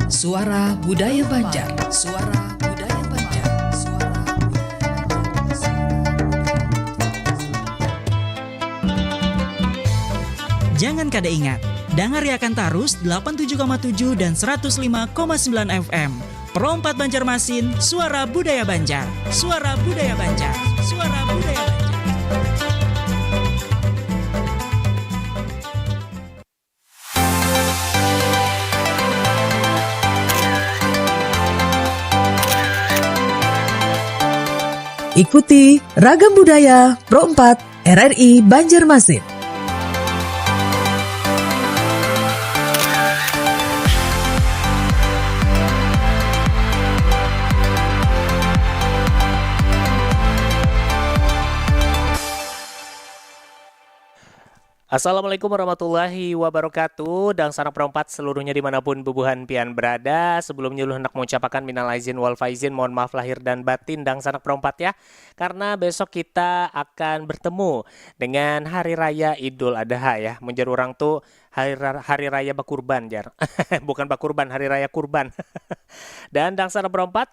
Suara Budaya Banjar. Suara Budaya Banjar. Suara Budaya Banjar. Jangan kada ingat, dangariakan tarus 87,7 dan 105,9 FM. Pro 4 Banjarmasin, Suara Budaya Banjar. Suara Budaya Banjar. Suara Budaya Banjar. Ikuti Ragam Budaya Pro 4 RRI Banjarmasin. Assalamualaikum warahmatullahi wabarakatuh. Dan sanak perempat seluruhnya dimanapun bubuhan pian berada. Sebelumnya lu hendak mengucapkan minal aizin wal faizin, mohon maaf lahir dan batin dan sanak perempat ya. Karena besok kita akan bertemu dengan Hari Raya Idul Adha ya. Menjadi orang tuh hari raya bakurban jar. Bukan bakurban, hari raya kurban. Dan sanak perempat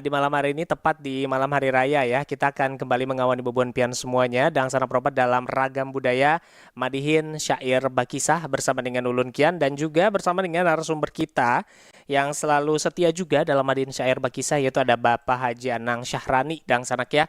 di malam hari ini, tepat di malam hari raya ya, kita akan kembali mengawani bubuhan pian semuanya dan sanak perempat dalam Ragam Budaya Madihin Syair Bakisah bersama dengan Ulun Kian dan juga bersama dengan narasumber kita yang selalu setia juga dalam Madihin Syair Bakisah, yaitu ada Bapak Haji Anang Syahrani dan sanak ya.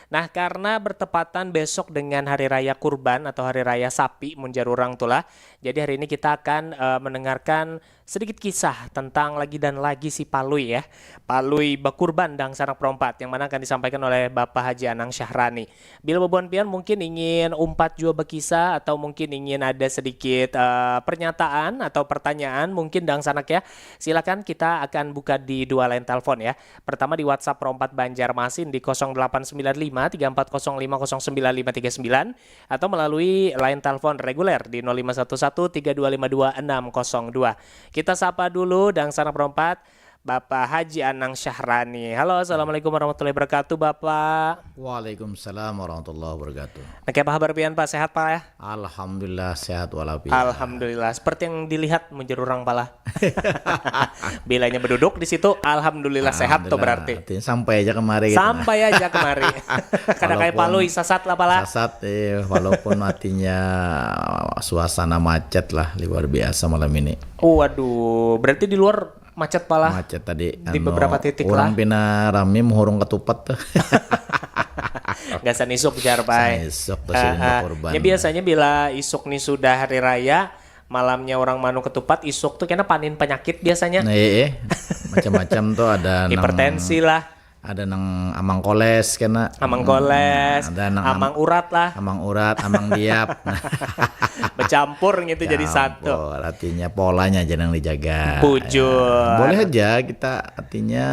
Nah, karena bertepatan besok dengan Hari Raya Kurban atau Hari Raya Sapi munjar orang tulah, jadi hari ini kita akan mendengarkan sedikit kisah tentang lagi dan lagi si Palui ya. Palui Bakurban dan sanak perempat yang mana akan disampaikan oleh Bapak Haji Anang Syahrani. Bila bubuhan pian mungkin ingin umpat jua bekisah atau mungkin ingin ada sedikit pernyataan atau pertanyaan mungkin dan sanak ya. Silakan, kita akan buka di dua line telepon ya. Pertama di WhatsApp Pro 4 Banjarmasin di 0895 34050959 atau melalui line telepon reguler di 0511 3252 602. Kita sapa dulu dan sanak perempat Bapak Haji Anang Syahrani. Halo, assalamualaikum warahmatullahi wabarakatuh Bapak. Waalaikumsalam warahmatullahi wabarakatuh. Nah, kayak kabar pian Pak, sehat Pak ya? Alhamdulillah sehat walafiat. Alhamdulillah, seperti yang dilihat menjadi orang pala. Bilanya berduduk di situ, alhamdulillah sehat tuh berarti. Artinya sampai aja kemari. Sampai aja kemari. Kadang kayak Palui sasat lah pala. Sasat walaupun artinya suasana macet lah luar biasa malam ini. Waduh, berarti di luar macet pala. Macet tadi di beberapa titik lah. Orang pina rame menghurung ketupat tuh. Gak san isuk jar pai. Isuk korban. Ya biasanya bila isuk nih sudah hari raya, malamnya orang manu ketupat, isuk tuh kena panin penyakit biasanya. Nah, macam-macam tuh ada hipertensi lah. Ada nang amang koles kena. Amang koles, ada nang amang urat lah. Amang urat, amang diap. Bercampur gitu jadi satu. Artinya polanya aja yang dijaga. Bujur. Boleh aja kita artinya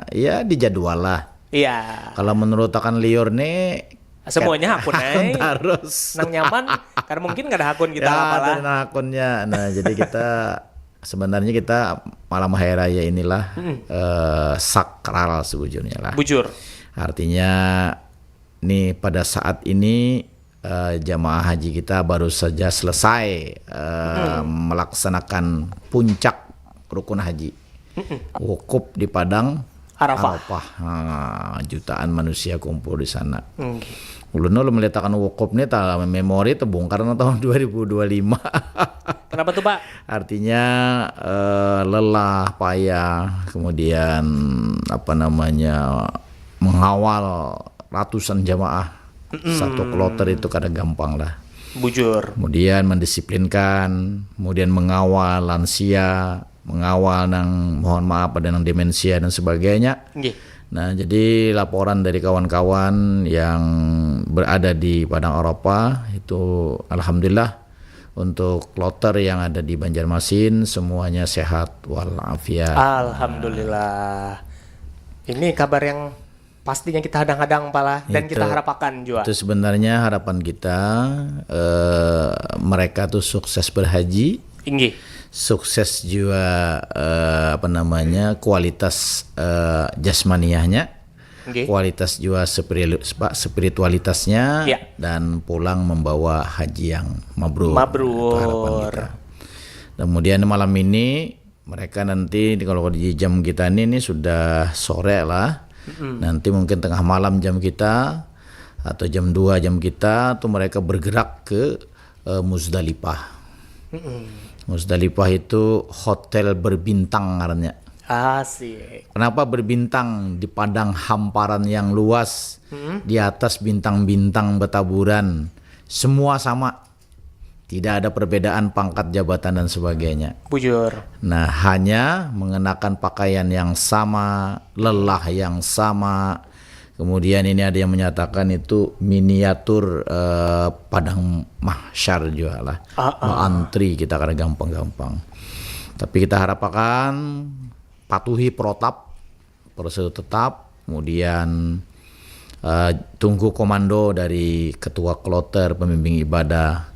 ya dijadwal lah. Iya. Kalau menurut akan liur nih semuanya hakun harus nang nyaman karena mungkin gak ada hakun kita ya, apalah. Ada akunnya. Nah, jadi kita sebenarnya kita malam hari raya inilah sakral sebujurnya lah. Bujur. Artinya nih pada saat ini jamaah haji kita baru saja selesai melaksanakan puncak rukun haji. Wukuf di Padang Arafah. Jutaan manusia kumpul di sana. Ulun meletakkan wukuf nih memori terbongkar tahun 2025. Kenapa tuh Pak? Artinya lelah, payah, kemudian mengawal ratusan jamaah. Satu kloter itu kada gampang lah. Bujur. Kemudian mendisiplinkan, kemudian mengawal lansia, mengawal mohon maaf ada demensia dan sebagainya. Nah, jadi laporan dari kawan-kawan yang berada di Padang Arafah itu alhamdulillah untuk kloter yang ada di Banjarmasin semuanya sehat walafiat. Alhamdulillah. Ini kabar yang pastinya kita hadang-hadang pala dan kita harapkan juga. Itu sebenarnya harapan kita mereka tuh sukses berhaji. Sukses juga kualitas jasmaniahnya, kualitas juga spiritualitasnya, dan pulang membawa haji yang mabrur. Itu harapan kita. Kemudian malam ini mereka nanti kalau di jam kita ini sudah sore lah. Nanti mungkin tengah malam jam kita atau jam 2 jam kita tuh mereka bergerak ke Muzdalifah. Muzdalifah itu hotel berbintang namanya. Asik. Kenapa berbintang? Di padang hamparan yang luas, di atas bintang-bintang bertaburan, semua sama. Tidak ada perbedaan pangkat, jabatan dan sebagainya. Bujur. Nah, hanya mengenakan pakaian yang sama, lelah yang sama. Kemudian ini ada yang menyatakan itu miniatur padang mahsyar juga lah. Antri kita karena gampang-gampang. Tapi kita harapkan patuhi protap, prosedur tetap, kemudian tunggu komando dari ketua kloter pembimbing ibadah.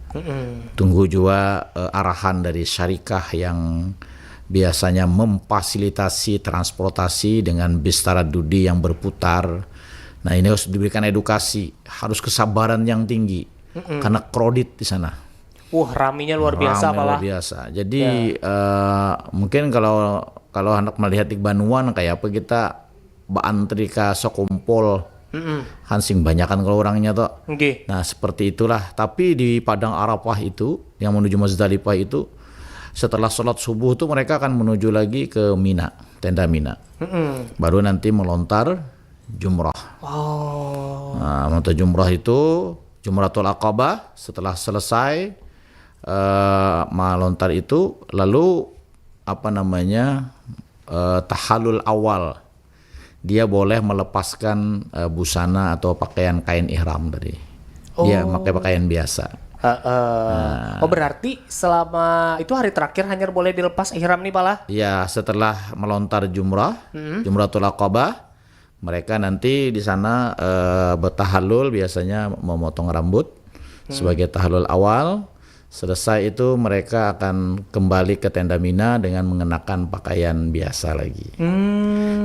Tunggu juga arahan dari syarikah yang biasanya memfasilitasi transportasi dengan bis taradudi yang berputar. Nah, ini harus diberikan edukasi, harus kesabaran yang tinggi karena kredit di sana. Raminya luar biasa malah. Luar biasa. Jadi mungkin kalau anak melihat di Banuan kayak apa kita antri ka Sokumpol. Hansing banyakan kalau orangnya tuh. Nah, seperti itulah. Tapi di padang Arafah itu yang menuju Muzdalifah itu setelah sholat subuh tuh mereka akan menuju lagi ke Mina, tenda Mina. Baru nanti melontar jumrah. Nah, melontar jumrah itu Jumratul Aqabah. Setelah selesai melontar itu lalu tahallul awal. Dia boleh melepaskan busana atau pakaian kain ihram tadi. Dia pakai pakaian biasa. Berarti selama itu hari terakhir hanya boleh dilepas ihram nih pala? Ya, setelah melontar jumrah, Jumratul Aqabah, mereka nanti di sana bertahallul, biasanya memotong rambut sebagai tahallul awal. Selesai itu mereka akan kembali ke tenda Mina dengan mengenakan pakaian biasa lagi.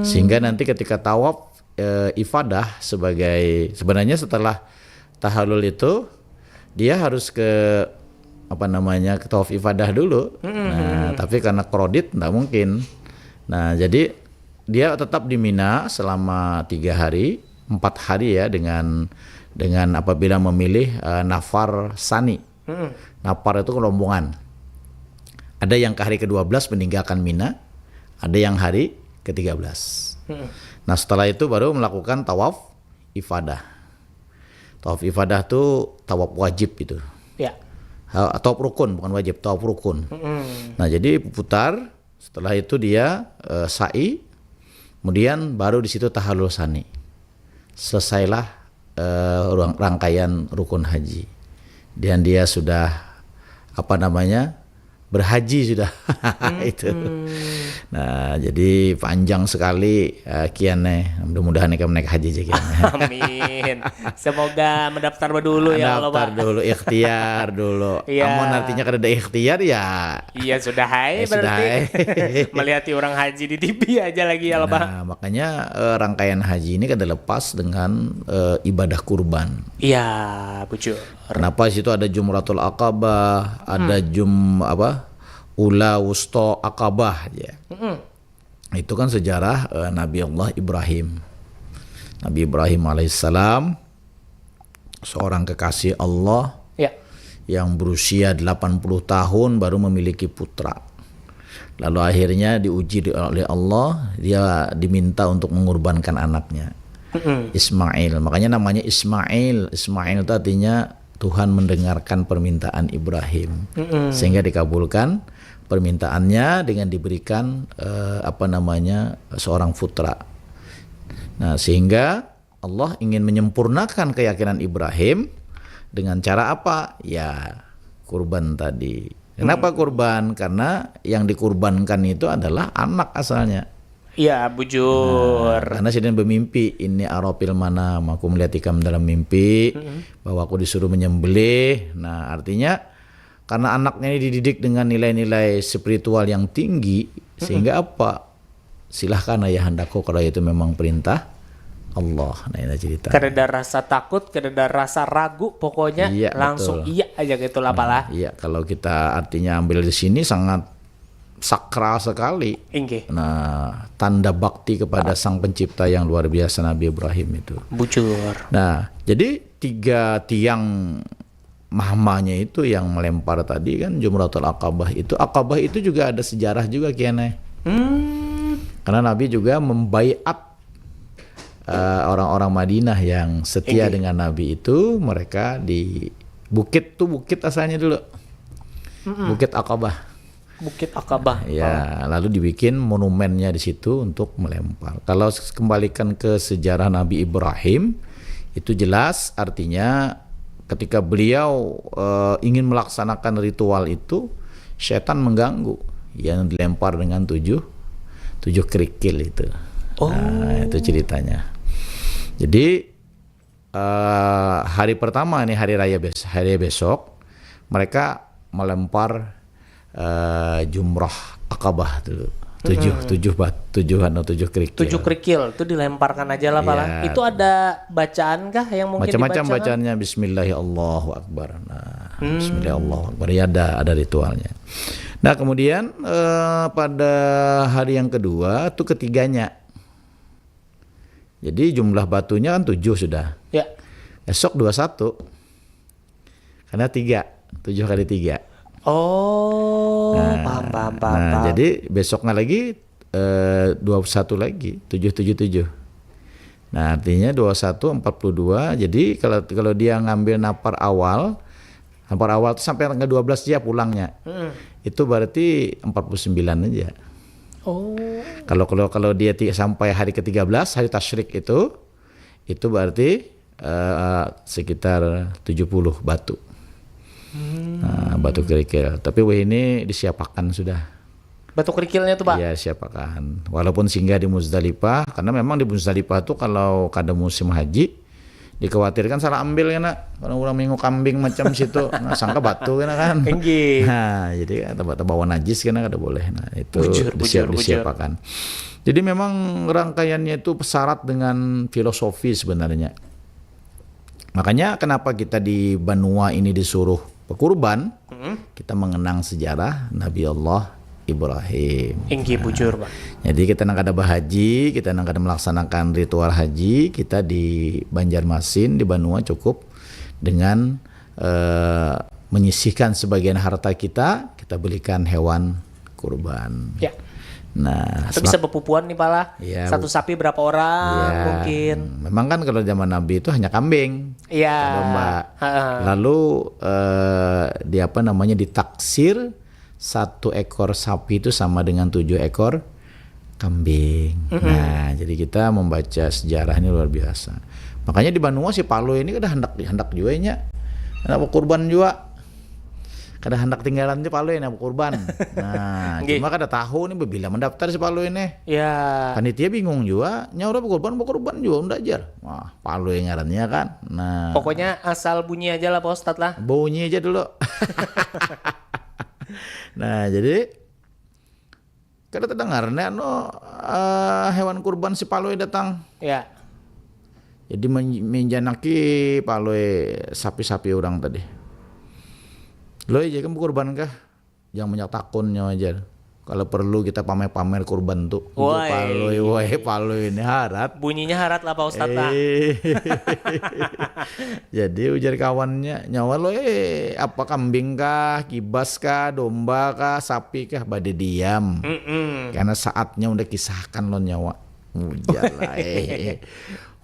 Sehingga nanti ketika tawaf ifadah sebenarnya setelah tahallul itu dia harus ke ke tawaf ifadah dulu. Nah, tapi karena kredit nggak mungkin. Nah, jadi dia tetap di Mina selama 3 hari, 4 hari ya dengan apabila memilih nafar sani. Nafar itu rombongan. Ada yang ke hari ke-12 meninggalkan Mina, ada yang hari ke-13. Nah, setelah itu baru melakukan tawaf ifadah. Tawaf ifadah itu tawaf wajib itu. Ya. Tawaf rukun, bukan wajib, tawaf rukun. Nah, jadi putar, setelah itu dia sa'i, kemudian baru di situ tahallul sani. Selesailah rangkaian rukun haji. Dan dia sudah berhaji sudah. Itu. Nah, jadi panjang sekali kiannya. Mudah-mudahan kita naik haji aja kiannya. Amin. Semoga mendaftar dulu ya Allah. Mendaftar dulu, ikhtiar dulu. Amun artinya kada ada ikhtiar ya. Iya sudah hai berarti. Melihat orang haji di TV aja lagi ya Allah. Nah, makanya rangkaian haji ini kada lepas dengan ibadah kurban. Iya, bujur. Kenapa situ ada Jumratul Aqabah, ada Ula Wusto Aqabah ya. Itu kan sejarah Nabi Allah Ibrahim. Nabi Ibrahim alaihissalam seorang kekasih Allah yang berusia 80 tahun baru memiliki putra. Lalu akhirnya diuji oleh Allah, dia diminta untuk mengorbankan anaknya. Ismail. Makanya namanya Ismail. Ismail itu artinya Tuhan mendengarkan permintaan Ibrahim, sehingga dikabulkan permintaannya dengan diberikan seorang putra. Nah, sehingga Allah ingin menyempurnakan keyakinan Ibrahim dengan cara apa? Ya, kurban tadi. Kenapa kurban? Karena yang dikurbankan itu adalah anak asalnya. Iya, bujur. Karena sedang bermimpi, ini arafil manam, aku melihat ikam dalam mimpi bahwa aku disuruh menyembelih. Nah, artinya karena anaknya ini dididik dengan nilai-nilai spiritual yang tinggi, sehingga apa? Silahkan ayahandaku kalau itu memang perintah Allah. Nah, ini cerita. Kada ada rasa takut, kada ada rasa ragu, pokoknya langsung betul. Iya aja gitu lah, Iya, kalau kita artinya ambil di sini sangat sakral sekali. Inggih. Nah, tanda bakti kepada sang pencipta yang luar biasa Nabi Ibrahim itu. Bujur. Nah, jadi 3 tiang mahmanya itu yang melempar tadi kan Jumratul Aqabah itu juga ada sejarah juga kianai. Karena Nabi juga membaiat orang-orang Madinah yang setia dengan Nabi itu, mereka di bukit asalnya dulu. Bukit Aqabah. Bukit Aqabah. Ya, lalu dibikin monumennya di situ untuk melempar. Kalau kembalikan ke sejarah Nabi Ibrahim, itu jelas artinya ketika beliau ingin melaksanakan ritual itu, setan mengganggu yang dilempar dengan 7 kerikil itu. Nah, itu ceritanya. Jadi hari pertama nih hari raya besok mereka melempar jumrah Aqabah dulu. 7 kerikil. 7 kerikil itu dilemparkan aja lah Pak. Ya. Itu ada bacaan kah yang mungkin macam-macam dibaca? bacaannya Bismillahirrahmanirrahim. Nah, Bismillahirrahmanirrahim. Ya ada ritualnya. Nah, kemudian pada hari yang kedua itu ketiganya. Jadi jumlah batunya kan 7 sudah. Ya. Esok 21. Karena 7 kali 3. Oh, paham. Jadi besoknya lagi 21 lagi 777. Nah, artinya 21 42. Jadi kalau dia ngambil napar awal itu sampai tanggal 12 dia pulangnya. Itu berarti 49 aja. Oh. Kalau dia sampai hari ke-13 hari tasyrik itu berarti sekitar 70 batu. Nah, batu kerikil. Tapi ini disiapakan sudah. Batu kerikilnya tuh Pak? Iya, siapakan. Walaupun singgah di Muzdalifah, karena memang di Muzdalifah tuh kalau kada musim haji dikhawatirkan salah ambil kan, kalau orang minggu kambing macam situ, nah, sangka batu kan. Nah, jadi kata bawa najis kan kada boleh. Nah, itu disiapakan. Jadi memang rangkaiannya itu syarat dengan filosofi sebenarnya. Makanya kenapa kita di Banua ini disuruh berkurban, kita mengenang sejarah Nabi Allah Ibrahim. Bujur Pak. Jadi kita nak ada berhaji, kita nak ada melaksanakan ritual haji, kita di Banjarmasin di Banua cukup dengan menyisihkan sebagian harta kita belikan hewan kurban. Ya. Nah, itu bisa bepupuan nih Pak lah. Ya, satu sapi berapa orang mungkin. Memang kan kalau zaman Nabi itu hanya kambing. Iya. Domba. Lalu ditaksir 1 ekor sapi itu sama dengan 7 ekor kambing. Nah, jadi kita membaca sejarah ini luar biasa. Makanya di Banua si Palo ini kada hendak juga nya. Hendak kurban juga. Kada hendak tinggalan si Palo ini kurban. Nah, cuma kada tahu nih bila mendaftar si Palo ini. Ya. Panitia bingung juga, nyawa kurban juga udah ajar. Wah, Palo yang ngarannya kan. Nah, pokoknya asal bunyi aja lah Pak Ustadz lah. Bunyi aja dulu. Nah, jadi kada terdengar hewan kurban si Palo datang. Ya. Jadi menjanaki Palo sapi-sapi orang tadi. Lo aja kan kurban kah? Jangan banyak takunnya aja. Kalau perlu kita pamer-pamer kurban tuh. Palo ini harat. Bunyinya harat lah Pak Ustadz lah. Jadi ujar kawannya, nyawa lo apa kambing kah, kibas kah, domba kah, sapi kah, bade diam. Karena saatnya udah kisahkan lo nyawa. Ujar lah.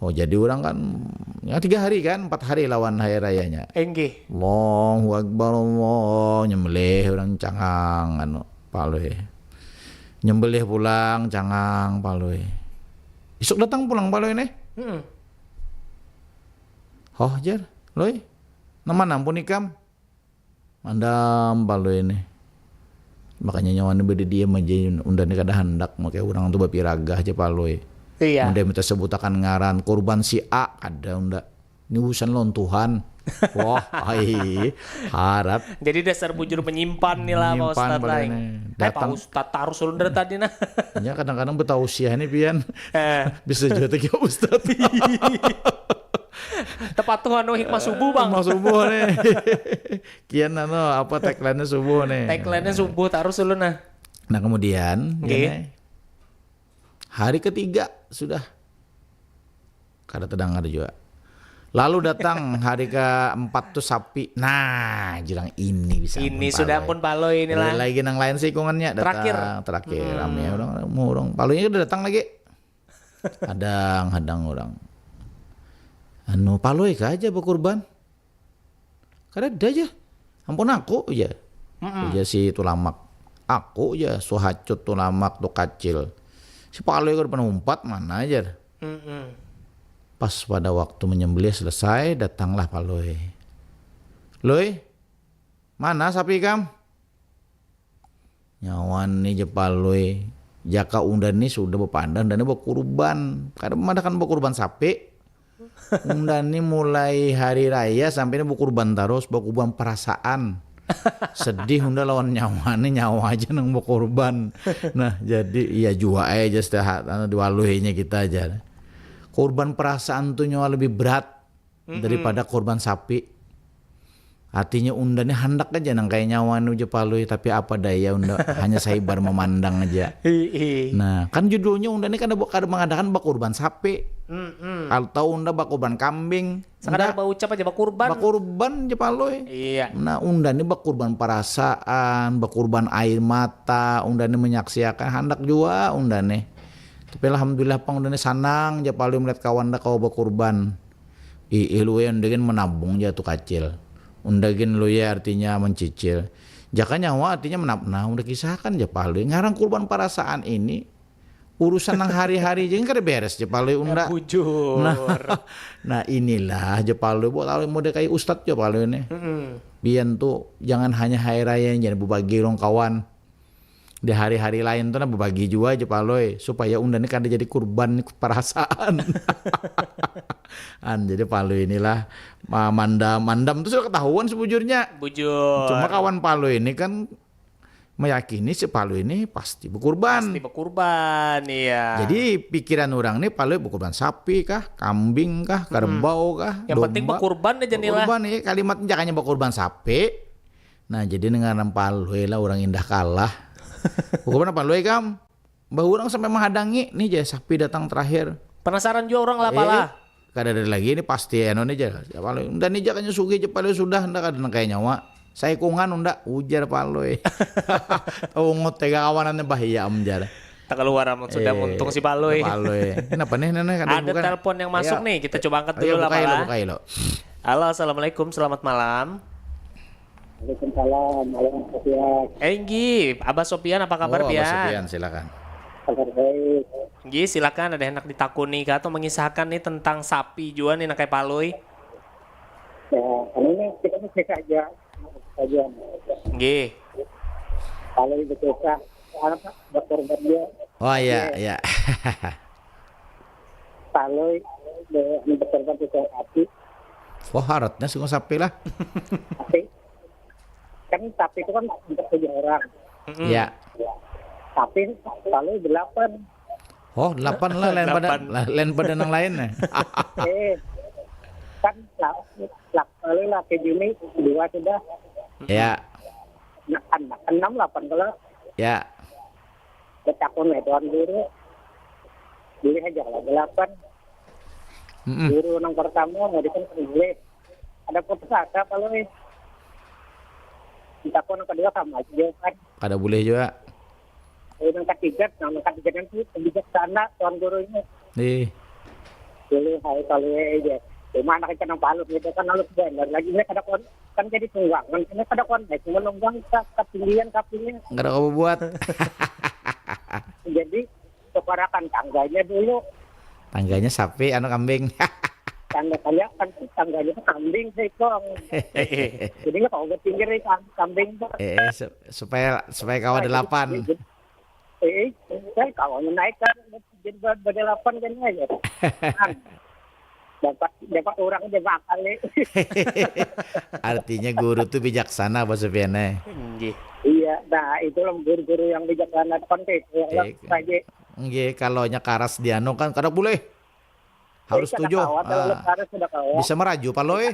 Oh, jadi orang kan ya 3 hari kan, 4 hari lawan hari rayanya. Allahu Akbar, Allah, nyembelih orang cangang Paloe. Nyembelih pulang cangang Paloe. Isuk datang pulang Paloe nih. Oh, jar, loe. Nama nampun ikam. Mandam Paloe ini. Makanya nyawane bede diam aja undane kada hendak make orang tuh bapiragah aja Paloe. Iya. Unda minta sebutakan ngaran kurban si A ada unda. Ini urusan lon Tuhan. Wah, harap. Jadi dasar bujur penyimpan nih lah Pak Ustadz lah. Pak Ustadz taruh sulun dari tadi nah. Ya kadang-kadang betausiah nih pian. Bisa juga tiga Ustadz. Tepat Tuhan hikmah subuh Bang. Hikmah subuh nih. Kian tagline-nya subuh nih. Tagline-nya subuh taruh sulun nah. Nah kemudian Nggih. ya, hari ketiga sudah kada terdengar juga. Lalu datang hari keempat tuh sapi. Nah, jelang ini bisa. Ini sudah ampun Paloy inilah. Lagi nang lain sih hitungannya Terakhir. terakhir rame orang Paloynya udah datang lagi. Hadang orang. Anu Paloy aja berkurban. Kada ada aja. Ampun aku aja. Aja si tulamak. Aku aja suhacut tulamak tuh kacil. Si Paloy kan penumpat mana aja. Pas pada waktu menyembelih selesai, datanglah Paloy. Loy, mana sapi kam? Nyawan nih je Paloy. Jaka undan ini sudah berpandan dan ini berkurban. Kadang ada kan berkurban sapi. Undan ini mulai hari raya sampai ini berkurban terus, berkurban perasaan. Sedih unda lawan nyawa nih, nyawa aja nang berkurban. Nah jadi iya jua aja setelah diwaluhinya kita aja. Korban perasaan tuh nyawa lebih berat daripada korban sapi. Artinya unda nih hendak aja nang kayak nyawa nu je Paloy, tapi apa daya unda hanya saibar memandang aja. Nah kan judulnya unda nih kan ada mengadakan bakurban sapi. Atau unda bakurban kambing. Sekarang ucap aja bakurban. Bakurban je Paloy. Iya. Nah unda nih bakurban perasaan, bakurban air mata, unda nih menyaksikan hendak juga unda nih. Tapi alhamdulillah pang unda nih sanang je Paloy melihat kawan dah kau bakurban. Lu yang dengan menabung je tuh kacil. Undagin lu ya artinya mencicil. Jaka nyawa artinya menapnah. Udah kisahkan je Paloy. Ngarang kurban perasaan ini urusan nang hari-hari jeung kada beres je Paloy unda. Bujur. Nah inilah je Paloy buat Paloy mode kayak ustad je Paloy nih. Bian tuh jangan hanya hari raya jangan berbagi rong kawan. Di hari-hari lain tuh nah berbagi juga je Paloy supaya unda nih kada jadi kurban perasaan. Jadi Paloy inilah mandam tuh sudah ketahuan sebujurnya. Bujur. Cuma kawan Paloy ini kan meyakini si Paloy ini pasti berkurban. Pasti berkurban, iya. Jadi pikiran orang nih Paloy berkurban sapi kah, kambing kah, kerbau kah, yang domba. penting berkurban aja nih lah. Berkurban ya, kalimatnya jangannya berkurban sapi. Nah jadi dengan Paloy lah orang indah kalah. Berkurban Paloy kam, bah orang sampai menghadangi nih aja sapi datang terakhir. Penasaran juga orang lah pala. Kada ada lagi ini pasti eno nih aja. Paloy, unda nih jakanya sugi je Paloy sudah ndak ada kayak nyawa. Saya kungan unda ujar Paloy. Ungut tega kawanannya bahaya amjar. Tak keluar amat sudah untung si Paloy. Paloy. Kenapa nih nenek ada telepon yang masuk nih, kita coba angkat dulu lah pala. Halo, assalamualaikum, selamat malam. Waalaikumsalam, malam Sofian. Enggi, Abah Sofian apa kabar Pian? Abah Sofian silakan. Kabar baik. Enggi, silakan ada hendak ditakuni kah atau mengisahkan nih tentang sapi juga nih kayak Paloy. Ya, ini kita mesti saja. Enggi. Kalau itu kisah, apa berkorban dia. Oh iya, iya. Kalau berkorban itu sapi. Wah harapnya sungguh sapi lah. Tapi kan sapi itu kan untuk 7 orang. Iya. Tapi kalau 8. Oh 8 lah lain pada yang lain nih. Kan kalau laki Juni 2 sudah. Ya. Anak 6 8 kalau. Ya. Betakun tuan guru. Boleh aja lah 8. Guru yang pertama mau boleh. Ada putus asa kalau kita pun yang kedua sama aja kan. Kada boleh juga. Yang ketiga nanti kebijaksana tuan gurunya. Boleh hai kalau aja. Cuma anak kita nang Palu gitu kan lalu benar lagi ini kada kan jadi tunggangan ini kada cuma nunggang ketinggian kapinya. Kada apa buat. Jadi separakan tangganya dulu. Tangganya sapi anu kambing. Tangganya kambing sekong. Jadi nggak tahu pinggir kambing. Supaya kawan 8. Saya kawan naik kan jadi berdelapan kan aja. Dapat orang dia bakal. Artinya guru tuh bijaksana Pak Sofian. Iya, nah itu guru-guru yang bijaksana kontes yang saja. Nggih, kalau nya karas diano kan kada boleh. Harus setuju. Bisa meraju Paloy.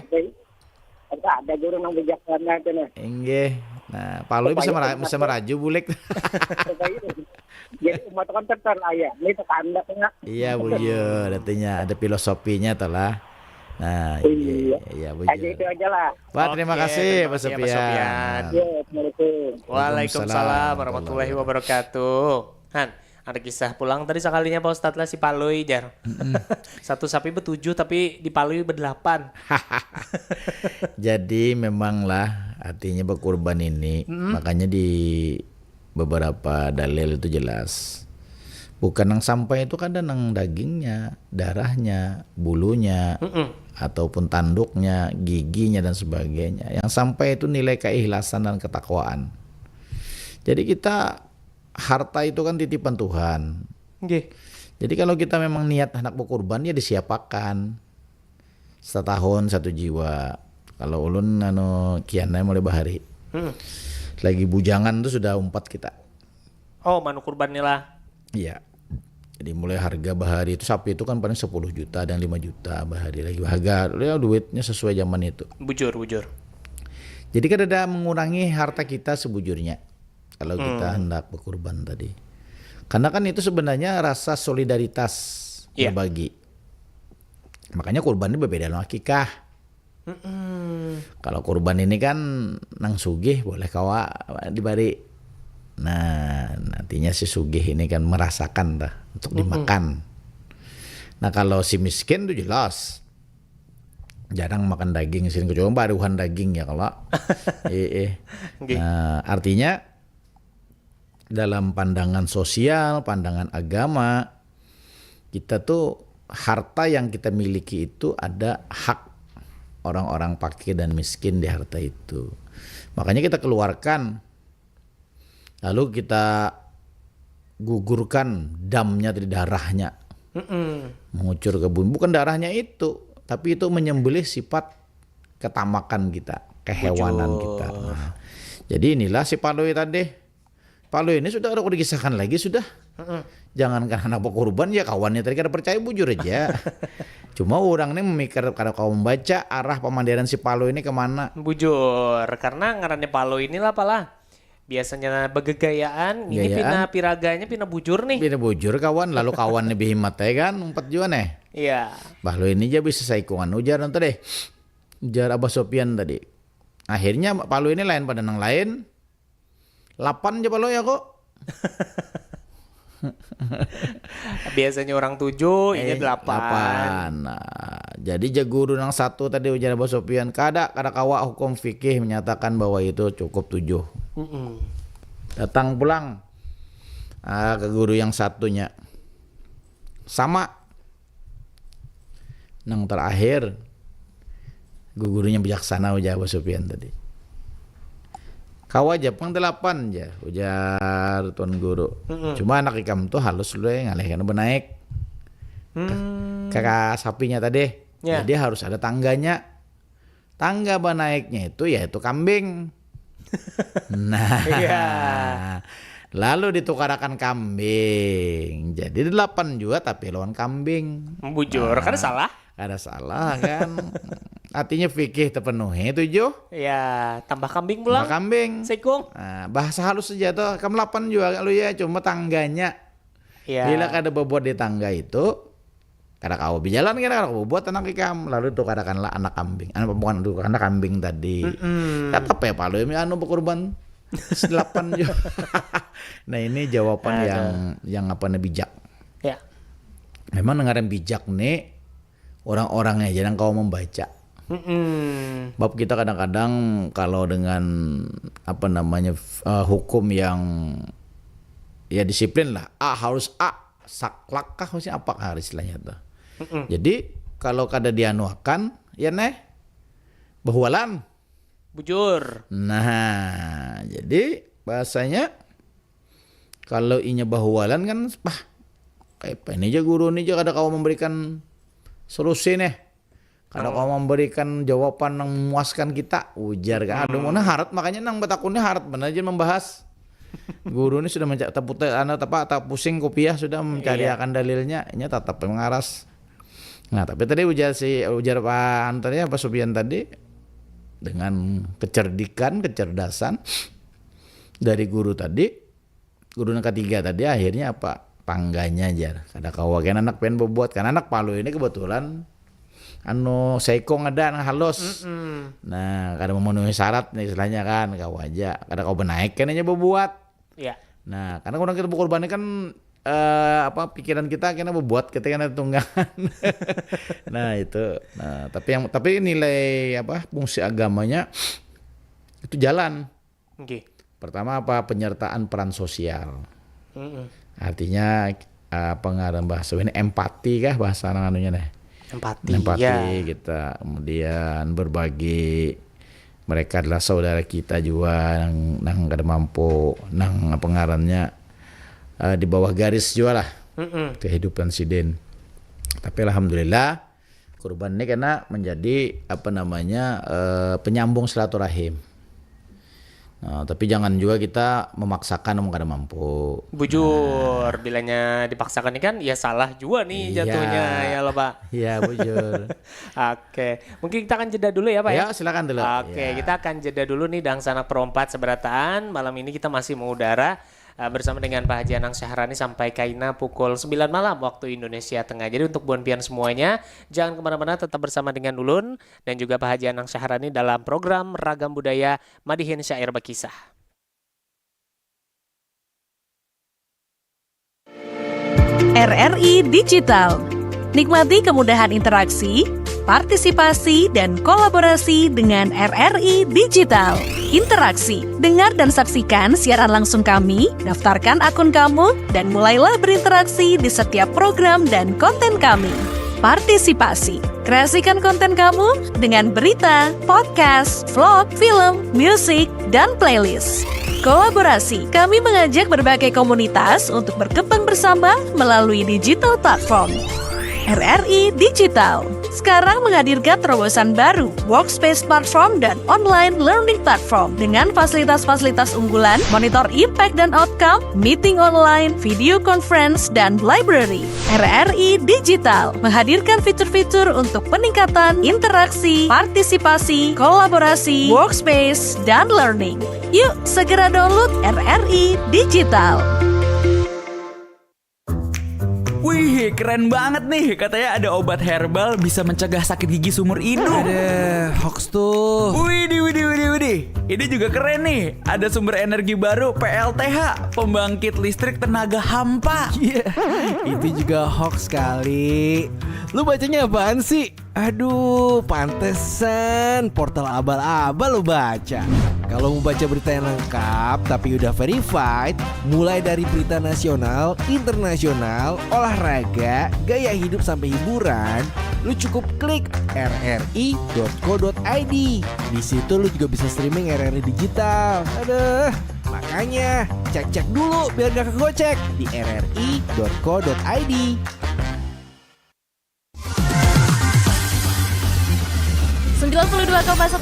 Ada guru yang bijaksana itu nih. Nggih, Nah, Paloi bisa meraju bulik. Jadi umat kan terlayani ini tanda tengah. Iya bujur, artinya ada filosofinya telah. Nah, iya bujur. Aja itu aja lah. Pak, terima kasih Pak kasih ya, Pak Sofian. Sofian. Ya, Assalamualaikum. Waalaikumsalam warahmatullahi wabarakatuh. Han, ada kisah pulang tadi sekalinya Pak Ustadz lah si Paloi jar. Satu sapi ber-7 tapi di Paloi ber-8. Jadi memanglah artinya berkurban ini, makanya di beberapa dalil itu jelas. Bukan yang sampai itu kan nang dagingnya, darahnya, bulunya, ataupun tanduknya, giginya dan sebagainya. Yang sampai itu nilai keikhlasan dan ketakwaan. Jadi kita harta itu kan titipan Tuhan. Jadi kalau kita memang niat anak berkurban ya disiapakan. Setahun 1 jiwa. Kalau ulun kiannya mulai bahari. Lagi bujangan tuh sudah 4 kita. Oh, manu kurban lah. Iya. Jadi mulai harga bahari itu sapi itu kan paling 10 juta dan 5 juta bahari lagi. Harga ya duitnya sesuai zaman itu. Bujur. Jadi kan ada mengurangi harta kita sebujurnya. Kalau kita hendak berkurban tadi. Karena kan itu sebenarnya rasa solidaritas berbagi. Makanya kurban ini berbeda dengan akikah. Kalau kurban ini kan nang sugih boleh kawa dibari. Nah, nantinya si sugih ini kan merasakan dah untuk dimakan. Nah, kalau si miskin tuh jelas jarang makan daging sini, kecuali baruhan daging ya kalau. Nah, artinya dalam pandangan sosial, pandangan agama, kita tuh harta yang kita miliki itu ada hak orang-orang fakir dan miskin di harta itu. Makanya kita keluarkan, lalu kita gugurkan damnya dari darahnya, mengucur ke bumi. Bukan darahnya itu, tapi itu menyembelih sifat ketamakan kita, kehewanan kita. Nah, jadi inilah si Paloi tadi. Paloi ini sudah aku dikisahkan lagi sudah. Jangankan anak berkorban ya kawannya tadi kada percaya bujur aja. Cuma orang ini memikir kalau kau membaca arah pemandiran si Paloi ini kemana. Bujur, karena ngarannya Paloi inilah apalah. Biasanya begegayaan, ini pina piraganya pina bujur nih. Pina bujur kawan, lalu kawan lebih hemat ya kan, 4 juga nih. Iya. Paloi ini aja bisa saikungan ujar nanti deh. Ujar Abah Sofian tadi. Akhirnya Paloi ini lain pada nang lain. 8 aja Paloi ya kok. Biasanya orang 7, ini 8. Nah, jadi jaguru nang 1 tadi ujar Abah Sofian. Kada kawa hukum fikih menyatakan bahwa itu cukup 7. Datang pulang ke guru yang satunya. Sama. Nang terakhir gurunya bijaksana ujar Abah Sofian tadi. Kau aja pang 8 aja ujar tuan guru. Cuma anak ikam tuh halus lu ngalihkan benaik. Kakak sapinya tadi. Jadi harus ada tangganya. Tangga benaiknya itu yaitu kambing. Nah. Lalu ditukarakan kambing. Jadi 8 juga tapi lawan kambing. Bujur, kan salah? Ada salah kan. Artinya fikih terpenuhi 7. Ya, tambah kambing pulang. Tambah kambing. Sekung. Nah, bahasa halus saja tuh. Kamu 8 juga lu ya, cuma tangganya. Ya. Bila kada bobot di tangga itu, kada kau berjalan kada kau bobot anak ikam, lalu itu kadakanlah anak kambing. Bukan itu anak kambing tadi. Kata apa ya Paloi anu berkorban 8 juga. Nah, ini jawaban yang apa nih bijak. Ya. Memang dengaran bijak nih orang-orangnya jangan kau membaca. Bab kita kadang-kadang kalau dengan apa namanya hukum yang ya disiplin lah, harus saklakah maksudnya apa istilahnya tuh. Jadi kalau kada dianuakan ya bahualan bujur. Nah, jadi bahasanya kalau inya bahualan kan kayak apa ini aja guru ini aja kada kau memberikan solusi nih. Kalau kau memberikan jawaban yang memuaskan kita, ujar kan. Aduh, mana harat makanya nang betakunnya harat benar aja membahas. Guru ini sudah mencari tak pusing kopiah sudah mencari akan dalilnya, ini tetap mengaras. Nah, tapi tadi ujar Pak Sofian tadi dengan kecerdikan, kecerdasan dari guru yang ketiga tadi akhirnya apa? Pangganya aja. Kada kawakan anak pengen berbuat kan anak Palu ini kebetulan seikong ada halus. Nah, kada memenuhi syarat nih istilahnya kan kau aja. Kada kau benaik kan aja berbuat. Iya. Nah, karena orang kita berkorban kan pikiran kita kena berbuat kita kena tunggangan. Nah, itu. Nah, tapi nilai fungsi agamanya itu jalan. Okay. Pertama penyertaan peran sosial. Artinya pengarang bahasa ini empati kah bahasa anunya nih. Empati ya. Kita kemudian berbagi, mereka adalah saudara kita juga nang kada mampu nang pengarannya di bawah garis juga lah kehidupan siden. Tapi alhamdulillah kurban ini kena menjadi penyambung silaturahim. Nah, tapi jangan juga kita memaksakan kada mampu. Bujur, bilanya dipaksakan ini kan ya salah juga nih jatuhnya ya loh Pak. Iya bujur. Oke, mungkin kita akan jeda dulu ya Pak ya. Silakan dulu. Oke, kita akan jeda dulu nih Dang Sanak Perompat Seberataan. Malam ini kita masih mengudara bersama dengan Pak Haji Anang Syahrani sampai kaina pukul 9 malam waktu Indonesia Tengah. Jadi untuk buan pian semuanya, jangan kemana-mana, tetap bersama dengan Ulun dan juga Pak Haji Anang Syahrani dalam program Ragam Budaya Madihin Syair Berkisah. RRI Digital. Nikmati kemudahan interaksi, partisipasi, dan kolaborasi dengan RRI Digital. Interaksi, dengar dan saksikan siaran langsung kami, daftarkan akun kamu, dan mulailah berinteraksi di setiap program dan konten kami. Partisipasi, kreasikan konten kamu dengan berita, podcast, vlog, film, musik, dan playlist. Kolaborasi, kami mengajak berbagai komunitas untuk berkembang bersama melalui digital platform. RRI Digital sekarang menghadirkan terobosan baru, workspace platform dan online learning platform dengan fasilitas-fasilitas unggulan, monitor impact dan outcome, meeting online, video conference, dan library. RRI Digital menghadirkan fitur-fitur untuk peningkatan interaksi, partisipasi, kolaborasi, workspace, dan learning. Yuk, segera download RRI Digital. Wih, keren banget nih. Katanya ada obat herbal bisa mencegah sakit gigi seumur hidup. Ada hoax tuh. Widih. Ini juga keren nih. Ada sumber energi baru PLTH, pembangkit listrik tenaga hampa. Iya, itu juga hoax kali. Lu bacanya apaan sih? Aduh, pantesan portal abal-abal lu baca. Kalau mau baca berita yang lengkap tapi udah verified, mulai dari berita nasional, internasional, olahraga, gaya hidup sampai hiburan, lu cukup klik rri.co.id. Di situ lu juga bisa streaming RRI Digital. Aduh, makanya cek-cek dulu biar gak kegocek di rri.co.id.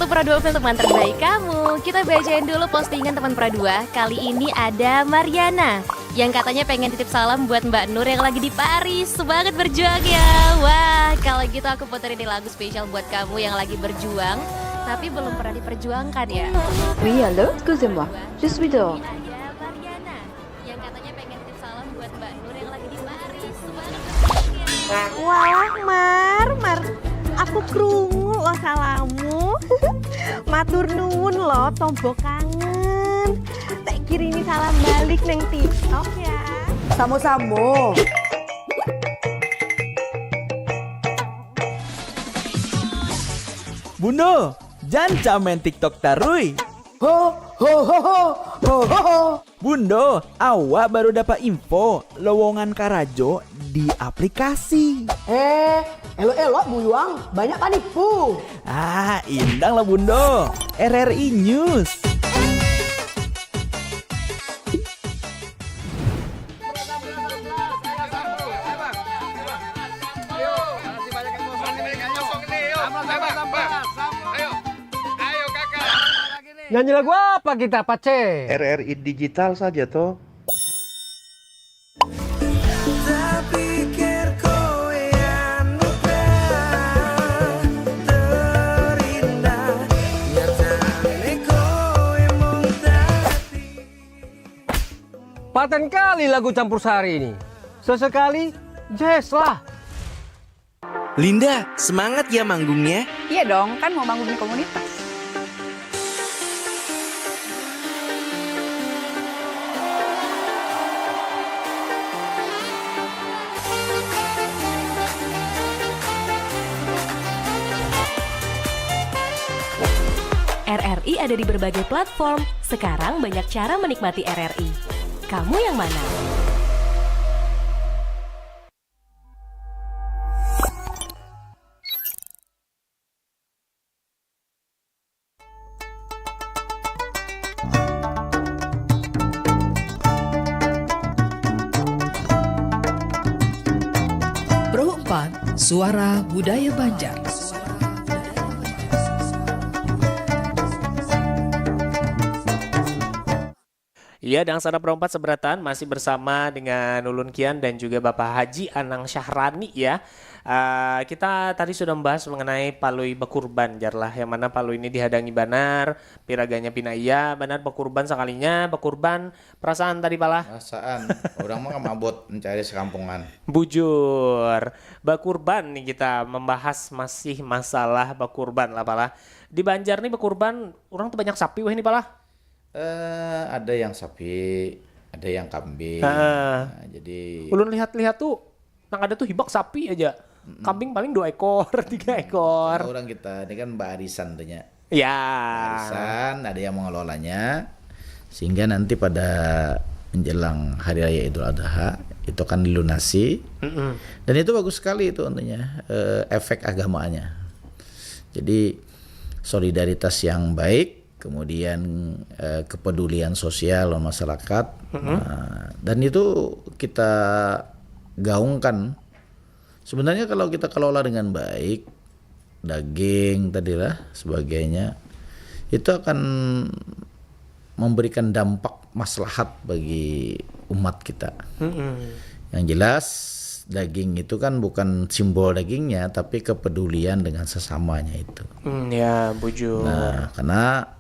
Pradua film teman terbaik kamu. Kita bacain dulu postingan teman Pradua. Kali ini ada Mariana yang katanya pengen titip salam buat Mbak Nur yang lagi di Paris. Semangat berjuang ya. Wah, kalau gitu aku puterin lagu spesial buat kamu yang lagi berjuang tapi belum pernah diperjuangkan ya. Oui, allô, excusez-moi. Je suis dehors. Ada Mariana yang katanya pengen titip salam buat Mbak Nur yang lagi di Paris. Semangat berjuang ya. Wah, Mar. Aku krungu lo salamu. Matur nuwun lo tombok kangen. Tak kirimi salam balik neng TikTok ya. Samo-samo. Bundo, jangan main TikTok tarui. Ho. Bundo, awak baru dapat info lowongan Karajo di aplikasi. Elo-elo buyuang, banyak panipu. Indang lah Bundo. RRI News. Nyanyi lagu apa kita, Pace? RRI Digital saja toh. Paten kali lagu campur sari ini. Sesekali jazz lah. Linda, semangat ya manggungnya. Iya dong, kan mau manggung di komunitas. RRI ada di berbagai platform. Sekarang banyak cara menikmati RRI. Kamu yang mana? Pro 4 Suara Budaya Banjar. Iya, Dangsana Perempat Seberatan masih bersama dengan Ulun Kian dan juga Bapak Haji Anang Syahrani ya. Kita tadi sudah membahas mengenai Palui Bakurban jarlah, yang mana Palu ini dihadangi banar, piraganya pinaya, banar Bakurban sekalinya, Bakurban perasaan tadi pala. Perasaan, orang mah mabot mencari sekampungan. Bujur, Bakurban nih kita membahas masih masalah Bakurban lah pala. Di Banjar nih Bakurban, orang tuh banyak sapi wah ini pala. Ada yang sapi, ada yang kambing. Nah, jadi ulun lihat-lihat tuh, nang ada tuh hibak sapi aja. Kambing paling 2 ekor, 3 ekor. Orang kita ini kan barisan tanya. Ya. Barisan, ada yang mengelolanya, sehingga nanti pada menjelang Hari Raya Idul Adha itu kan dilunasi. Dan itu bagus sekali itu tentunya efek agamanya. Jadi solidaritas yang baik. Kemudian kepedulian sosial masyarakat, dan itu kita gaungkan. Sebenarnya kalau kita kelola dengan baik, daging tadilah sebagainya, itu akan memberikan dampak maslahat bagi umat kita. Yang jelas daging itu kan bukan simbol dagingnya, tapi kepedulian dengan sesamanya itu. Ya, bujur. Nah, karena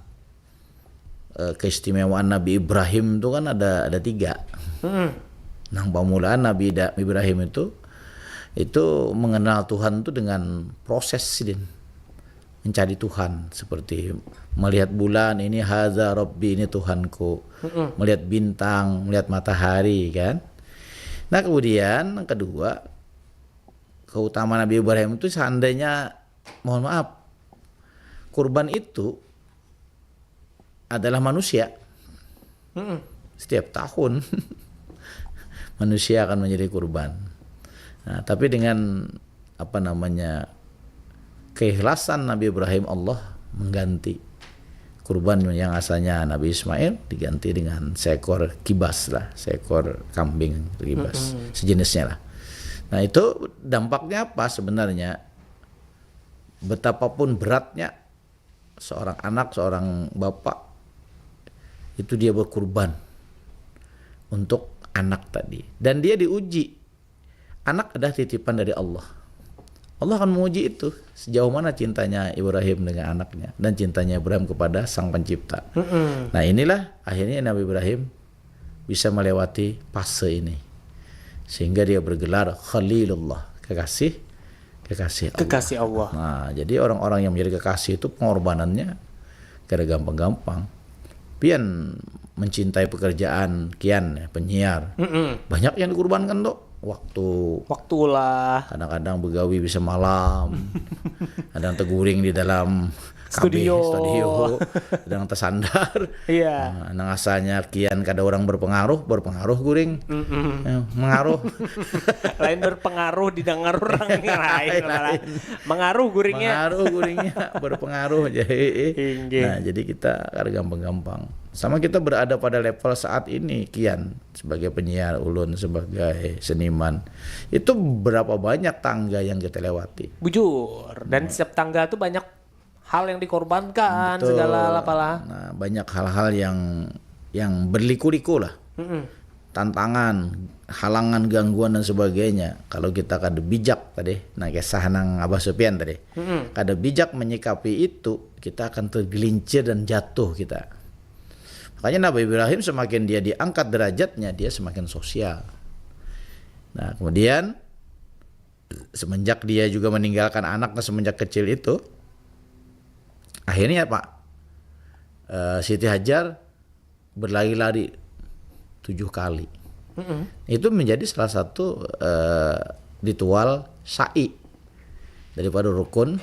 keistimewaan Nabi Ibrahim itu kan ada 3. Nah, pamulaan Nabi Ibrahim itu mengenal Tuhan itu dengan proses mencari Tuhan, seperti melihat bulan, ini hadza rabbi, ini Tuhanku. Melihat bintang, melihat matahari kan. Nah, kemudian yang kedua, keutamaan Nabi Ibrahim itu seandainya, mohon maaf, kurban itu adalah manusia. Setiap tahun manusia akan menjadi kurban. Nah, tapi dengan keikhlasan Nabi Ibrahim, Allah mengganti kurban yang asalnya Nabi Ismail diganti dengan seekor kibas lah, seekor kambing kibas, sejenisnya lah. Nah, itu dampaknya apa sebenarnya? Betapapun beratnya seorang anak, seorang bapak, itu dia berkurban untuk anak tadi. Dan dia diuji. Anak adalah titipan dari Allah. Allah akan menguji itu. Sejauh mana cintanya Ibrahim dengan anaknya. Dan cintanya Ibrahim kepada Sang Pencipta. Nah, inilah akhirnya Nabi Ibrahim bisa melewati fase ini. Sehingga dia bergelar Khalilullah. Kekasih Allah. Kekasih Allah. Nah, jadi orang-orang yang menjadi kekasih itu pengorbanannya kada gampang-gampang. Pian mencintai pekerjaan Kian ya, penyiar. Banyak yang dikurbankan tuh. Waktulah. Kadang-kadang begawi bisa malam. Kadang teguring di dalam studio. Kadang tersandar. Iya. Nang asalnya Kian kada orang berpengaruh guring. Mengaruh. Lain berpengaruh didengar orang lain. Mengaruh guringnya. Berpengaruh. Jadi kita kada gampang-gampang. Sama kita berada pada level saat ini, Kian sebagai penyiar, Ulun sebagai seniman, itu berapa banyak tangga yang kita lewati. Bujur. Dan setiap tangga itu banyak hal yang dikorbankan. Betul. Segala apalah. Nah, banyak hal-hal yang berliku-liku lah. Tantangan, halangan, gangguan dan sebagainya. Kalau kita kada bijak tadi, nah kisah nang Abah Sufyan tadi, kada bijak menyikapi itu, kita akan tergelincir dan jatuh kita. Makanya Nabi Ibrahim semakin dia diangkat derajatnya, dia semakin sosial. Nah, kemudian semenjak dia juga meninggalkan anaknya semenjak kecil itu, akhirnya Pak, Siti Hajar berlari-lari 7 kali. Itu menjadi salah satu ritual sa'i daripada rukun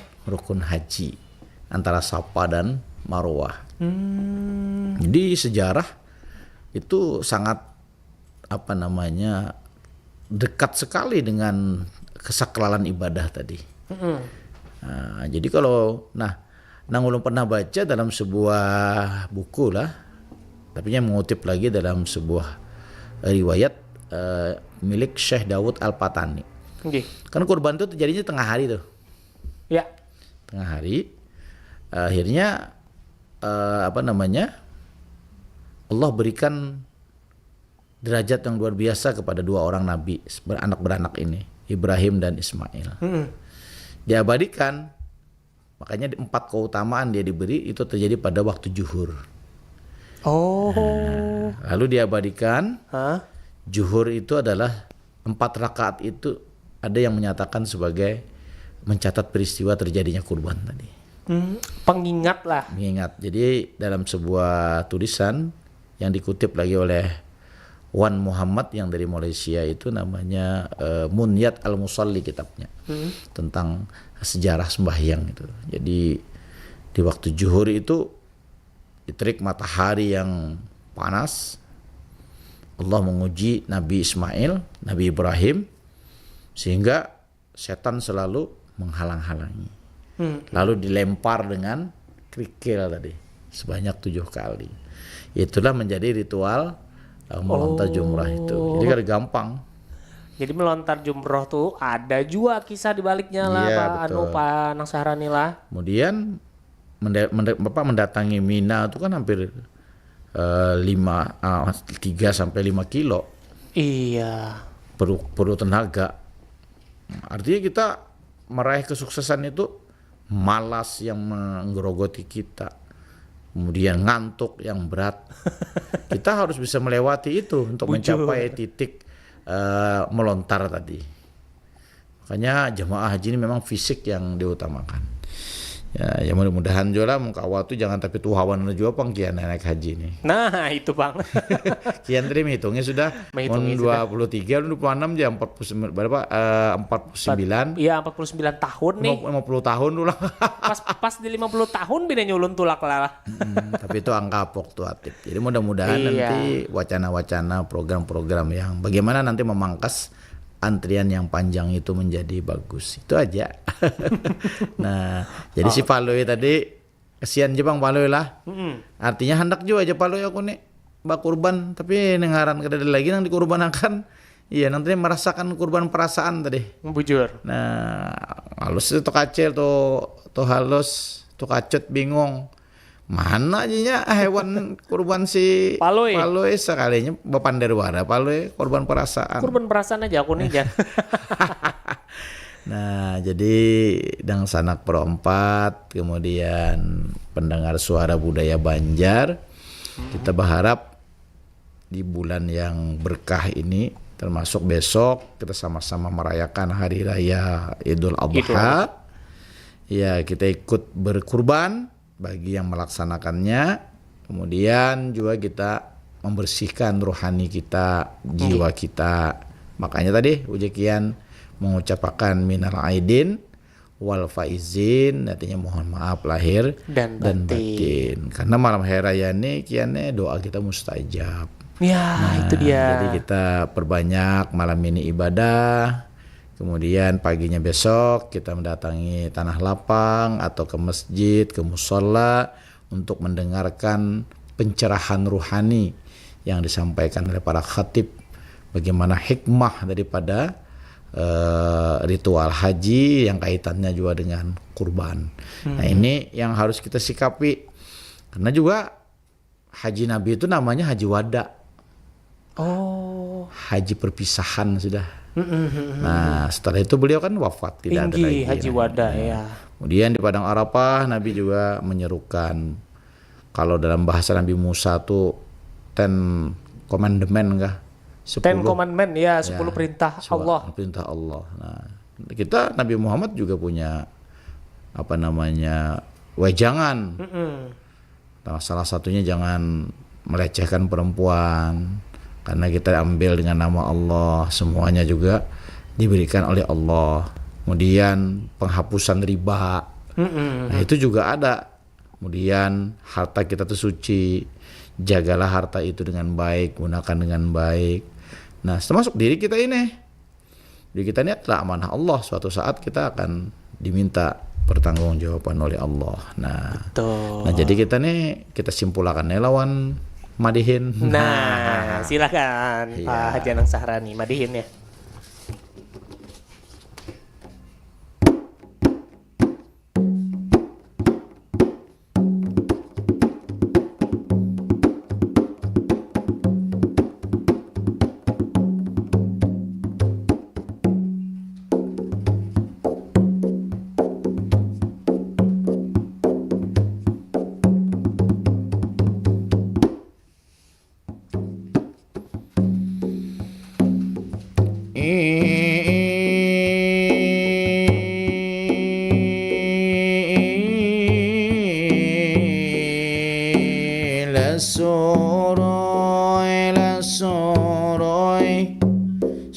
haji antara Safa dan Marwah. Jadi sejarah itu sangat dekat sekali dengan kesakralan ibadah tadi. Nah, jadi kalau Nang ulun pernah baca dalam sebuah buku lah, tapi yang mengutip lagi dalam sebuah riwayat milik Syekh Dawud Al-Patani. Kan kurban itu terjadinya tengah hari tuh. Ya. Tengah hari. Akhirnya Allah berikan derajat yang luar biasa kepada 2 orang nabi beranak ini, Ibrahim dan Ismail. Diabadikan, makanya 4 keutamaan dia diberi itu terjadi pada waktu zuhur. Lalu diabadikan, zuhur itu adalah 4 rakaat itu ada yang menyatakan sebagai mencatat peristiwa terjadinya kurban tadi. Pengingat lah. Mengingat. Jadi dalam sebuah tulisan yang dikutip lagi oleh Wan Muhammad yang dari Malaysia itu namanya Munyat Al-Musalli kitabnya. Tentang sejarah sembahyang itu. Jadi di waktu zuhur itu diterik matahari yang panas, Allah menguji Nabi Ismail, Nabi Ibrahim, sehingga setan selalu menghalang-halangi. Lalu dilempar dengan kerikil tadi sebanyak 7 kali. Itulah menjadi ritual melontar jumrah itu. Jadi kan gampang. Jadi melontar jumroh tuh ada juga kisah di baliknya lah, Pak Nang Sahrani lah. Kemudian mendatangi Mina itu kan hampir 3 sampai 5 kilo. Iya. Perlu tenaga. Artinya kita meraih kesuksesan itu malas yang menggerogoti kita, kemudian ngantuk yang berat. Kita harus bisa melewati itu untuk mencapai titik melontar tadi. Makanya jemaah haji ini memang fisik yang diutamakan. Ya mudah-mudahan juga lah mengkawal tuh jangan tapi tuhawan juga pang kian naik haji ini. Nah itu Bang. Kian tadi hitungnya sudah 23, 26 jam 49 berapa 49. Iya 49 tahun nih. 50 tahun dulu lah. pas di 50 tahun beda nyulun tulak lah. Tapi itu angka fluktuatif. Jadi mudah-mudahan nanti wacana-wacana program-program yang bagaimana nanti memangkas antrian yang panjang itu menjadi bagus. Itu aja. Nah, jadi si Paloi tadi kesian aja Bang Paloi lah. Artinya hendak juga aja Paloi aku nih bak kurban, tapi nengaran kedada lagi nang dikurbanakan. Iya, nanti merasakan kurban perasaan tadi. Bujur. Nah, halus itu kacil tuh halus, tuh kacut bingung. Mana aja hewan kurban si Paloi sekalinya bapanderwara Paloi korban perasaan. Kurban perasaan aja aku nih ya. Nah, jadi Dang Sanak Pro 4, kemudian pendengar suara budaya Banjar, kita berharap di bulan yang berkah ini, termasuk besok kita sama-sama merayakan hari raya Idul Adha. Ya, kita ikut berkurban bagi yang melaksanakannya, kemudian juga kita membersihkan rohani kita, jiwa kita. Makanya tadi ujian mengucapkan minal aidin wal faizin, artinya mohon maaf lahir dan batin. Karena malam hari raya ini kiannya doa kita mustajab. Ya, itu dia. Jadi kita perbanyak malam ini ibadah. Kemudian paginya besok kita mendatangi tanah lapang atau ke masjid, ke musola untuk mendengarkan pencerahan ruhani yang disampaikan oleh para khatib. Bagaimana hikmah daripada ritual haji yang kaitannya juga dengan kurban. Nah ini yang harus kita sikapi. Karena juga haji Nabi itu namanya haji wada. Haji perpisahan sudah. Nah setelah itu beliau kan wafat, tidak ada lagi haji wada ya. Kemudian di Padang Arafah Nabi juga menyerukan, kalau dalam bahasa Nabi Musa tuh Ten Commandment kah? 10 Commandment ya, 10 perintah Allah. Perintah Allah. Nah, kita Nabi Muhammad juga punya wejangan. Nah, salah satunya jangan melecehkan perempuan, karena kita ambil dengan nama Allah, semuanya juga diberikan oleh Allah. Kemudian penghapusan riba, nah itu juga ada. Kemudian harta kita itu suci, jagalah harta itu dengan baik, gunakan dengan baik. Nah, termasuk diri kita ini. Diri kita ini adalah amanah Allah. Suatu saat kita akan diminta pertanggungjawaban oleh Allah. Nah, betul. Nah, jadi kita simpulkan lawan madihin. Nah, silakan Pak Haji Anang Sahrani madihin ya.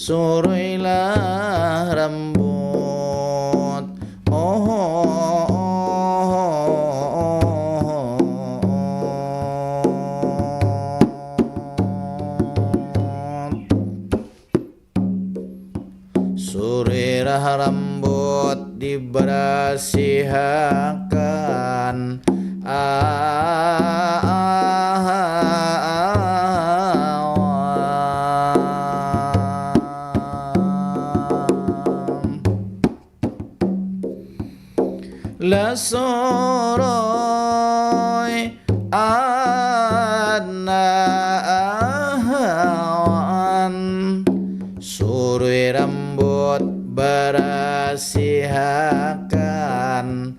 Surailah rambut, surailah rambut diberasihakan. La soroi anahan, surui rambut berasihakan.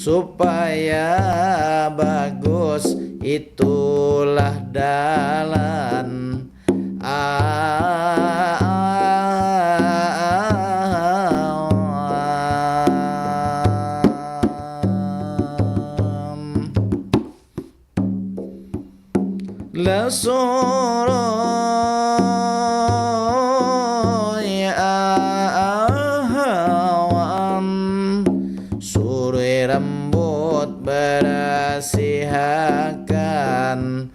Supaya bagus itulah dalan. La soroi ahawan, surui rambut berasihakan.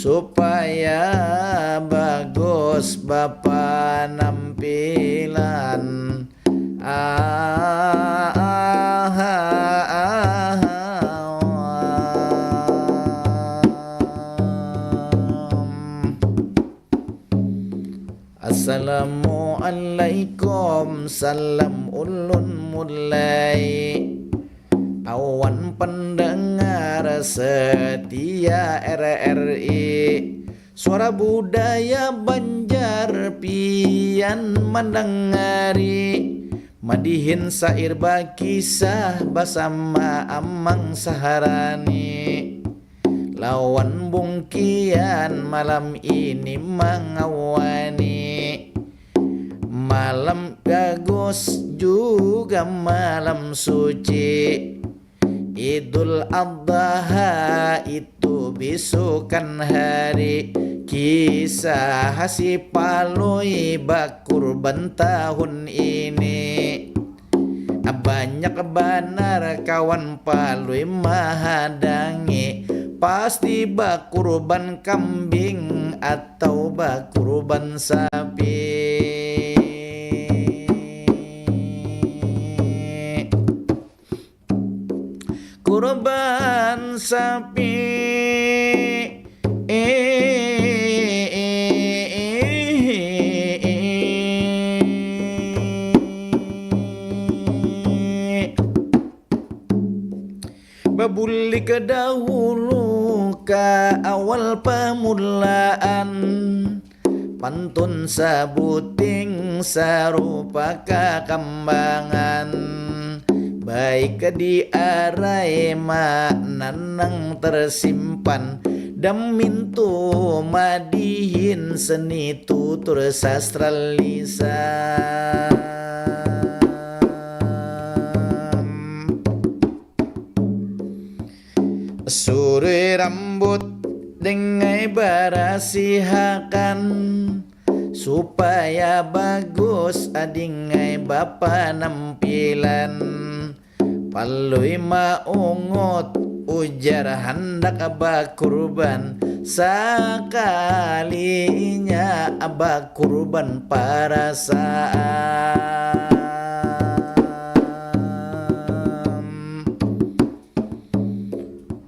Supaya bagus Bapak nampilan. Assalamualaikum, salam ulun mulai. Awan pendengar setia RRI, suara budaya Banjar pian mendengari. Madihin sair bakisah bersama Amang Sahrani. Lawan bungkian malam ini mengawani. Malam bagus juga malam suci. Idul Adha itu besokan hari. Kisah si paloi bakurban tahun ini. Banyak benar kawan paloi mahadangi. Pasti bakurban kambing atau bakurban sapi. kurban sapi babuli kedahulu ka awal permulaan pantun sabuting sarupa kambangan baik di arai maknanang tersimpan damintu madihin seni tutur sastra lisan suri rambut dengai barasihakan supaya bagus adingai bapa nampilan palui maungut ujar hendak abah kurban sekalinya abah kurban perasaan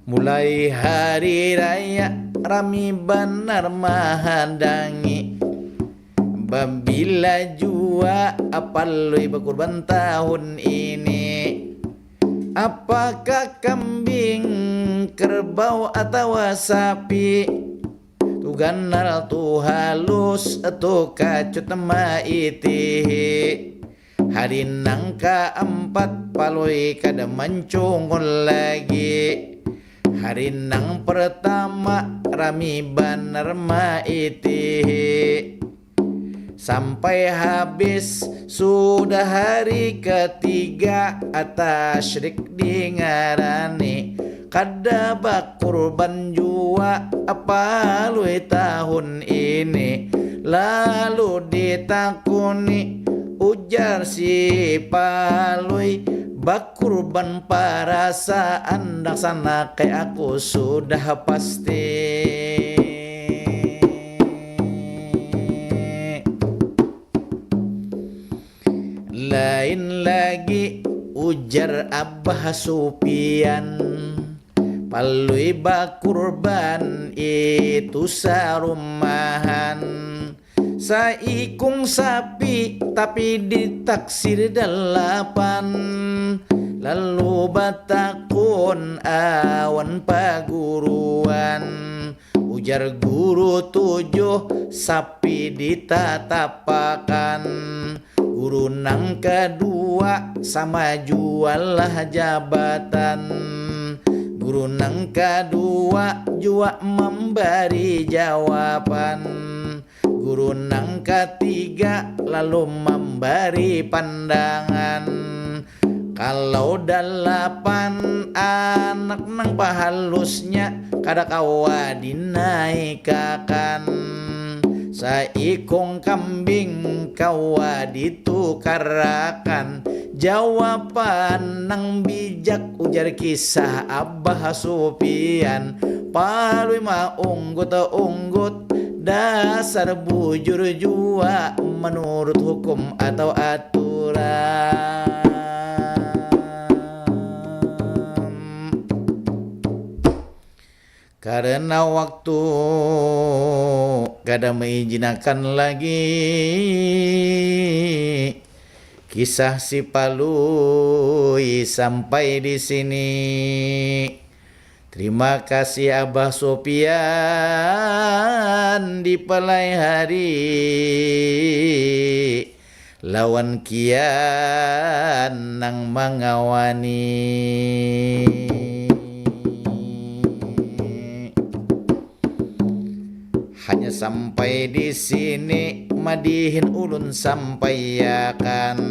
mulai hari raya rami benar mahandangi babila jua apalui berkurban tahun ini apakah kambing kerbau atau sapi tu ganal tu halus tu kacut maitihi hari nangka 4 palui kada mancungul lagi hari nang pertama rami banar maitihi sampai habis sudah hari ketiga atas syirik dingarani kada bakurban jua apa lui tahun ini lalu ditakuni ujar si palui bakurban perasaan dak sana kayak aku sudah pasti lain lagi ujar Abah Supian palui bakurban itu sarumahan saikung sapi tapi ditaksir 8 lalu batakun awan paguruan ujar guru 7 sapi ditatapakan guru nang kedua sama jualah jabatan guru nang kedua jua memberi jawaban guru nang ketiga lalu memberi pandangan kalau 8 anak nang pahalusnya kada kawa dinaikakan saikung kambing kawa ditukarakan jawaban nang bijak ujar kisah Abah Supian palui maunggut dasar bujur jua menurut hukum atau aturan karena waktu kada mengizinkan lagi kisah si palui sampai di sini. Terima kasih Abah Sopian di pelai hari lawan kian nang mangawani. Hanya sampai di sini madihin ulun sampaikan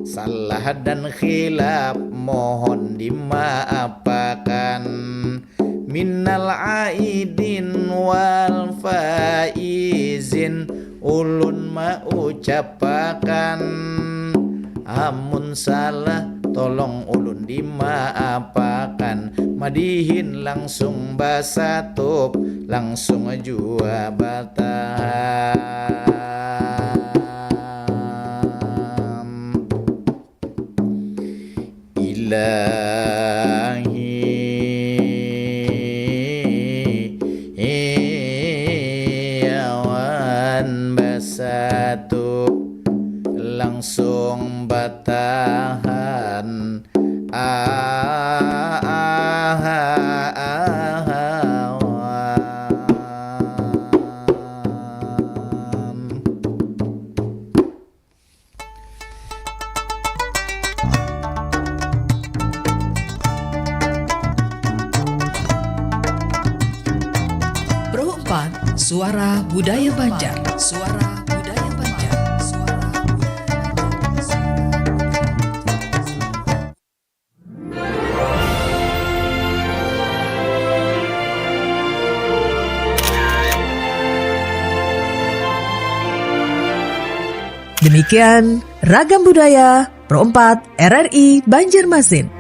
salah dan khilaf mohon dimaafkan minal aidin wal faizin ulun maucapakan amun salah tolong ulun dimaafkan madihin langsung basatup langsung jua batam ilahi Pro 4 Suara Budaya Banjar. Suara Budaya Banjar. Suara Demikian Ragam Budaya Pro 4 RRI Banjarmasin.